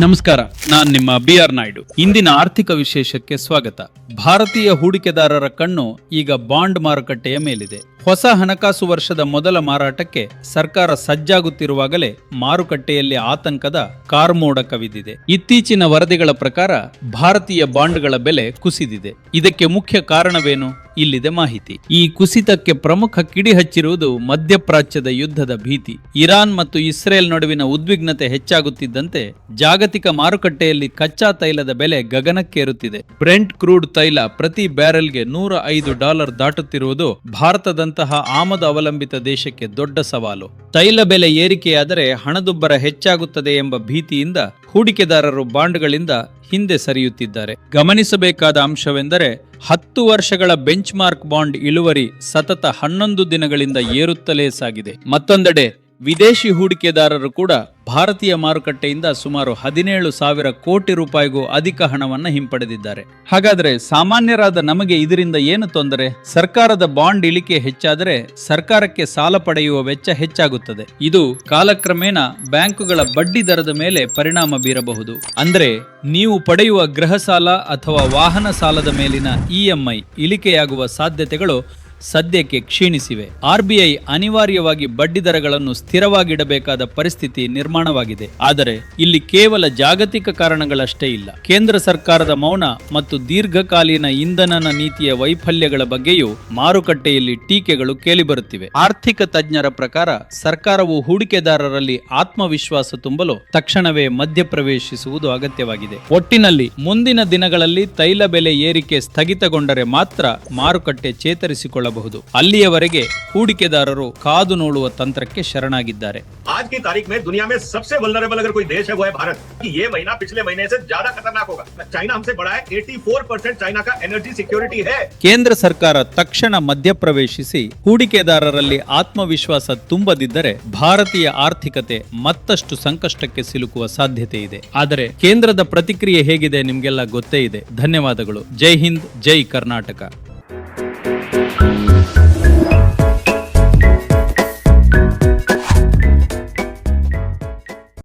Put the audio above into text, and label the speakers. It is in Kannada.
Speaker 1: ನಮಸ್ಕಾರ, ನಾನು ನಿಮ್ಮ BR ನಾಯ್ಡು. ಇಂದಿನ ಆರ್ಥಿಕ ವಿಶೇಷಕ್ಕೆ ಸ್ವಾಗತ. ಭಾರತೀಯ ಹೂಡಿಕೆದಾರರ ಕಣ್ಣು ಈಗ ಬಾಂಡ್ ಮಾರುಕಟ್ಟೆಯ ಮೇಲಿದೆ. ಹೊಸ ಹಣಕಾಸು ವರ್ಷದ ಮೊದಲ ಮಾರಾಟಕ್ಕೆ ಸರ್ಕಾರ ಸಜ್ಜಾಗುತ್ತಿರುವಾಗಲೇ ಮಾರುಕಟ್ಟೆಯಲ್ಲಿ ಆತಂಕದ ಕಾರ್ಮೋಡ ಕವಿದಿದೆ. ಇತ್ತೀಚಿನ ವರದಿಗಳ ಪ್ರಕಾರ ಭಾರತೀಯ ಬಾಂಡ್ಗಳ ಬೆಲೆ ಕುಸಿದಿದೆ. ಇದಕ್ಕೆ ಮುಖ್ಯ ಕಾರಣವೇನು? ಇಲ್ಲಿದೆ ಮಾಹಿತಿ. ಈ ಕುಸಿತಕ್ಕೆ ಪ್ರಮುಖ ಕಿಡಿ ಹಚ್ಚಿರುವುದು ಮಧ್ಯಪ್ರಾಚ್ಯದ ಯುದ್ಧದ ಭೀತಿ. ಇರಾನ್ ಮತ್ತು ಇಸ್ರೇಲ್ ನಡುವಿನ ಉದ್ವಿಗ್ನತೆ ಹೆಚ್ಚಾಗುತ್ತಿದ್ದಂತೆ ಜಾಗತಿಕ ಮಾರುಕಟ್ಟೆಯಲ್ಲಿ ಕಚ್ಚಾ ತೈಲದ ಬೆಲೆ ಗಗನಕ್ಕೇರುತ್ತಿದೆ. ಬ್ರೆಂಟ್ ಕ್ರೂಡ್ ತೈಲ ಪ್ರತಿ ಬ್ಯಾರೆಲ್ಗೆ $105 ದಾಟುತ್ತಿರುವುದು ಭಾರತದಂತಹ ಆಮದು ಅವಲಂಬಿತ ದೇಶಕ್ಕೆ ದೊಡ್ಡ ಸವಾಲು. ತೈಲ ಬೆಲೆ ಏರಿಕೆಯಾದರೆ ಹಣದುಬ್ಬರ ಹೆಚ್ಚಾಗುತ್ತದೆ ಎಂಬ ಭೀತಿಯಿಂದ ಹೂಡಿಕೆದಾರರು ಬಾಂಡ್ಗಳಿಂದ ಹಿಂದೆ ಸರಿಯುತ್ತಿದ್ದಾರೆ. ಗಮನಿಸಬೇಕಾದ ಅಂಶವೆಂದರೆ 10 ವರ್ಷಗಳ ಬೆಂಚ್ ಮಾರ್ಕ್ ಬಾಂಡ್ ಇಳುವರಿ ಸತತ 11 ದಿನಗಳಿಂದ ಏರುತ್ತಲೇ ಸಾಗಿದೆ. ಮತ್ತೊಂದೆಡೆ ವಿದೇಶಿ ಹೂಡಿಕೆದಾರರು ಕೂಡ ಭಾರತೀಯ ಮಾರುಕಟ್ಟೆಯಿಂದ ಸುಮಾರು 17,000 ಕೋಟಿ ರೂಪಾಯಿಗೂ ಅಧಿಕ ಹಣವನ್ನ ಹಿಂಪಡೆದಿದ್ದಾರೆ. ಹಾಗಾದ್ರೆ ಸಾಮಾನ್ಯರಾದ ನಮಗೆ ಇದರಿಂದ ಏನು ತೊಂದರೆ? ಸರ್ಕಾರದ ಬಾಂಡ್ ಇಳಿಕೆ ಹೆಚ್ಚಾದರೆ ಸರ್ಕಾರಕ್ಕೆ ಸಾಲ ಪಡೆಯುವ ವೆಚ್ಚ ಹೆಚ್ಚಾಗುತ್ತದೆ. ಇದು ಕಾಲಕ್ರಮೇಣ ಬ್ಯಾಂಕುಗಳ ಬಡ್ಡಿ ದರದ ಮೇಲೆ ಪರಿಣಾಮ ಬೀರಬಹುದು. ಅಂದ್ರೆ ನೀವು ಪಡೆಯುವ ಗೃಹ ಸಾಲ ಅಥವಾ ವಾಹನ ಸಾಲದ ಮೇಲಿನ EMI ಇಳಿಕೆಯಾಗುವ ಸಾಧ್ಯತೆಗಳು ಸದ್ಯಕ್ಕೆ ಕ್ಷೀಣಿಸಿವೆ. RBI ಅನಿವಾರ್ಯವಾಗಿ ಬಡ್ಡಿ ದರಗಳನ್ನು ಸ್ಥಿರವಾಗಿಡಬೇಕಾದ ಪರಿಸ್ಥಿತಿ ನಿರ್ಮಾಣವಾಗಿದೆ. ಆದರೆ ಇಲ್ಲಿ ಕೇವಲ ಜಾಗತಿಕ ಕಾರಣಗಳಷ್ಟೇ ಇಲ್ಲ. ಕೇಂದ್ರ ಸರ್ಕಾರದ ಮೌನ ಮತ್ತು ದೀರ್ಘಕಾಲೀನ ಇಂಧನ ನೀತಿಯ ವೈಫಲ್ಯಗಳ ಬಗ್ಗೆಯೂ ಮಾರುಕಟ್ಟೆಯಲ್ಲಿ ಟೀಕೆಗಳು ಕೇಳಿಬರುತ್ತಿವೆ. ಆರ್ಥಿಕ ತಜ್ಞರ ಪ್ರಕಾರ ಸರ್ಕಾರವು ಹೂಡಿಕೆದಾರರಲ್ಲಿ ಆತ್ಮವಿಶ್ವಾಸ ತುಂಬಲು ತಕ್ಷಣವೇ ಮಧ್ಯಪ್ರವೇಶಿಸುವುದು ಅಗತ್ಯವಾಗಿದೆ. ಒಟ್ಟಿನಲ್ಲಿ ಮುಂದಿನ ದಿನಗಳಲ್ಲಿ ತೈಲ ಬೆಲೆ ಏರಿಕೆ ಸ್ಥಗಿತಗೊಂಡರೆ ಮಾತ್ರ ಮಾರುಕಟ್ಟೆ ಚೇತರಿಸಿಕೊಳ್ಳ ಅಲ್ಲಿಯವರೆಗೆ ಹೂಡಿಕೆದಾರರು ಕಾದು ನೋಡುವ ತಂತ್ರಕ್ಕೆ ಶರಣಾಗಿದ್ದಾರೆ.
Speaker 2: आज की तारीख में दुनिया में सबसे वल्नरेबल अगर कोई देश है वो है भारत. ये महीना पिछले महीने से ज्यादा खतरनाक होगा. चाइना हमसे बड़ा है. 84% चाइना का एनर्जी सिक्योरिटी है.
Speaker 1: ಕೇಂದ್ರ ಸರ್ಕಾರ ತಕ್ಷಣ ಮಧ್ಯಪ್ರವೇಶಿಸಿ ಹೂಡಿಕೆದಾರರಲ್ಲಿ ಆತ್ಮವಿಶ್ವಾಸ ತುಂಬದಿದ್ದರೆ ಭಾರತೀಯ ಆರ್ಥಿಕತೆ ಮತ್ತಷ್ಟು ಸಂಕಷ್ಟಕ್ಕೆ ಸಿಲುಕುವ ಸಾಧ್ಯತೆ ಇದೆ. ಆದರೆ ಕೇಂದ್ರದ ಪ್ರತಿಕ್ರಿಯೆ ಹೇಗಿದೆ ನಿಮ್ಗೆಲ್ಲ ಗೊತ್ತೇ ಇದೆ. ಧನ್ಯವಾದಗಳು. ಜೈ ಹಿಂದ್, ಜೈ ಕರ್ನಾಟಕ.